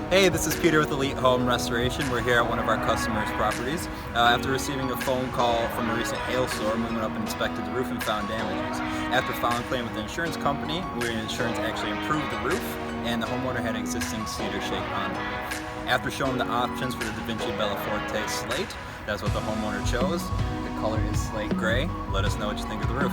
Hey, this is Peter with Elite Home Restoration. We're here at one of our customers' properties. After receiving a phone call from a recent hailstorm, we went up and inspected the roof and found damages. After filing a claim with the insurance company, insurance actually improved the roof, and the homeowner had existing cedar shake on the roof. After showing the options for the DaVinci Bellaforte Slate, that's what the homeowner chose. The color is slate gray. Let us know what you think of the roof.